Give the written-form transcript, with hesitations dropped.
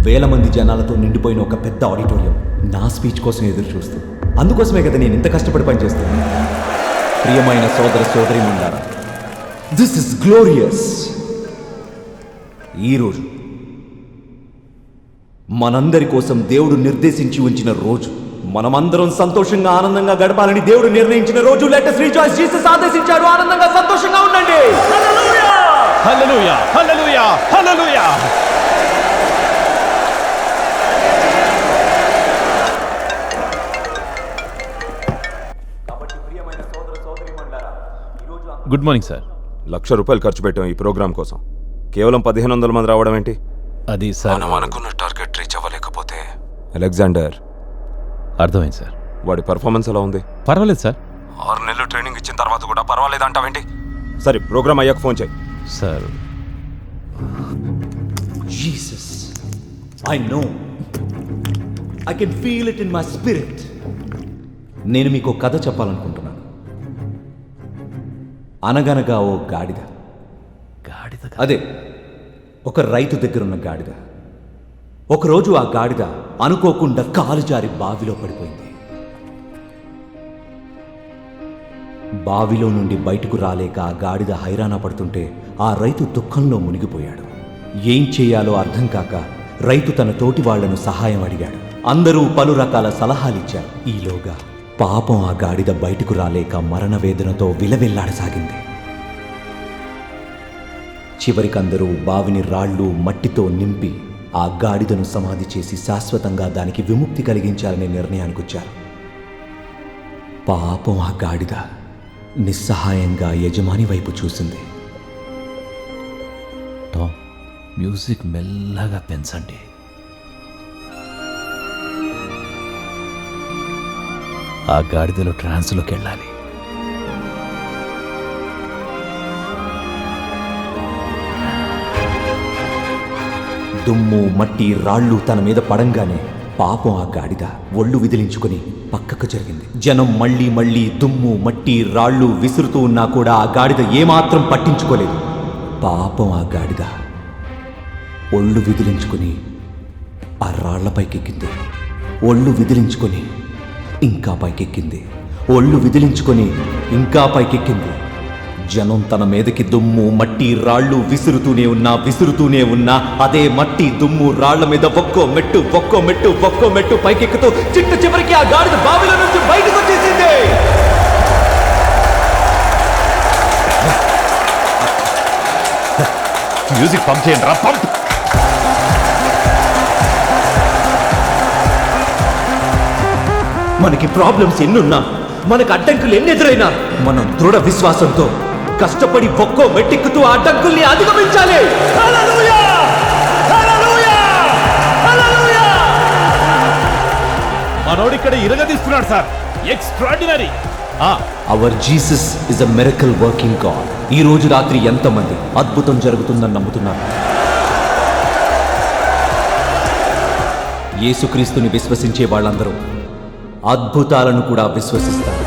వేల మంది జనాలతో నిండిపోయిన ఒక పెద్ద ఆడిటోరియం నా స్పీచ్ కోసం ఎదురు చూస్తూ. అందుకోసమే కదా నేను ఇంత కష్టపడి పనిచేస్తున్నాను. ప్రియమైన సోదర సోదరీమణులారా, దిస్ ఇస్ గ్లోరియస్. ఈరోజు మనందరి కోసం దేవుడు నిర్దేశించి ఉంచిన రోజు, మనమందరం సంతోషంగా ఆనందంగా గడపాలని దేవుడు నిర్ణయించిన రోజు. Let us rejoice. జీసస్ ఆదేశించాడు, ఆనందంగా సంతోషంగా ఉండండి. హల్లెలూయా హల్లెలూయా హల్లెలూయా హల్లెలూయా. కాబట్టి ప్రియమైన సోదర సోదరీమణులారా, ఈరోజు గుడ్ మార్నింగ్ సార్. ₹1,00,000 ఖర్చు పెట్టాం ఈ ప్రోగ్రామ్ కోసం. కేవలం 1,500 మంది రావడం ఏంటి? అది సార్, మనం అనుకున్న టార్గెట్ రీచ్ అవ్వలేకపోతే అలెగ్జాండర్, అర్థమైంది సార్. వాడి పర్ఫార్మెన్స్ ఎలా ఉంది? పర్వాలేదు సార్. 6 నెలలు ట్రైనింగ్ ఇచ్చిన తర్వాత కూడా పర్వాలేదు అంటావేంటి? సరే, ప్రోగ్రామ్ అయ్యాక ఫోన్ చేయి. Sir, Jesus, I know. I can feel it in my spirit. నేను మీకు కథ చెప్పాలనుకుంటున్నాను. అనగనగా ఓ గాడిద. అదే, ఒక రైతు దగ్గరున్న గాడిద. ఒకరోజు ఆ గాడిద అనుకోకుండా కాలు జారి బావిలో పడిపోయింది. బావిలో నుండి బయటకు రాలేక ఆ గాడిద హైరాణ పడుతుంటే ఆ రైతు దుఃఖంలో మునిగిపోయాడు. ఏం చేయాలో అర్థం కాక రైతు తన తోటి వాళ్లను సహాయం అడిగాడు. అందరూ పలు రకాల సలహాలిచ్చారు. ఈలోగా పాపం ఆ గాడిద బయటకు రాలేక మరణ వేదనతో విలవిల్లాడసాగింది. చివరికందరూ బావిని రాళ్ళు మట్టితో నింపి ఆ గాడిదను సమాధి చేసి శాశ్వతంగా దానికి విముక్తి కలిగించాలనే నిర్ణయానికొచ్చారు. పాపం ఆ గాడిద నిస్సహాయంగా యజమాని వైపు చూసింది. టామ్, మ్యూజిక్ మెల్లగా పెంచండి. ఆ గాడిదలో ట్రాన్స్లోకి వెళ్ళాలి. దుమ్ము మట్టి రాళ్ళు తన మీద పడంగానే పాపం ఆ గాడిద ఒళ్ళు విదిలించుకుని పక్కకు జరిగింది. జనం మళ్ళీ మళ్ళీ దుమ్ము మట్టి రాళ్ళు విసురుతూ ఉన్నా కూడా ఆ గాడిద ఏమాత్రం పట్టించుకోలేదు. పాపం ఆ గాడిద ఒళ్ళు విదిలించుకుని ఆ రాళ్లపైకెక్కింది. ఒళ్ళు విదిలించుకొని ఇంకా పైకెక్కింది. ఒళ్ళు విదిలించుకొని ఇంకా పైకెక్కింది. జనం తన మీదకి దుమ్ము మట్టి రాళ్ళు విసురుతూనే ఉన్నా అదే మట్టి దుమ్ము రాళ్ల మీద ఒక్కో మెట్టు పైకెక్కుతూ చిట్ట చివరికి ఆ గాడిద బావిలో నుంచి బయటకు వచ్చేసింది. మ్యూజిక్ పంప్ చేయండి రా, పంప్. మనకి ప్రాబ్లమ్స్ ఎన్నున్నా, మనకు అడ్డంకులు ఎన్ని ఎదురైనా మనం దృఢ విశ్వాసంతో కష్టపడి ఒక్కో మెట్టెక్కుతూ ఆ అడ్డంకుల్ని అధిగమించాలి. హల్లెలూయా! హల్లెలూయా! హల్లెలూయా! మనోడిక్కడ ఇరగదీస్తున్నాడు sir. Extraordinary. Our Jesus is a miracle working God. ఈ రోజు రాత్రి ఎంతమంది అద్భుతం జరుగుతుందని నమ్ముతున్నారు? యేసుక్రీస్తుని విశ్వసించే వాళ్ళందరూ అద్భుతాలను కూడా విశ్వసిస్తారు.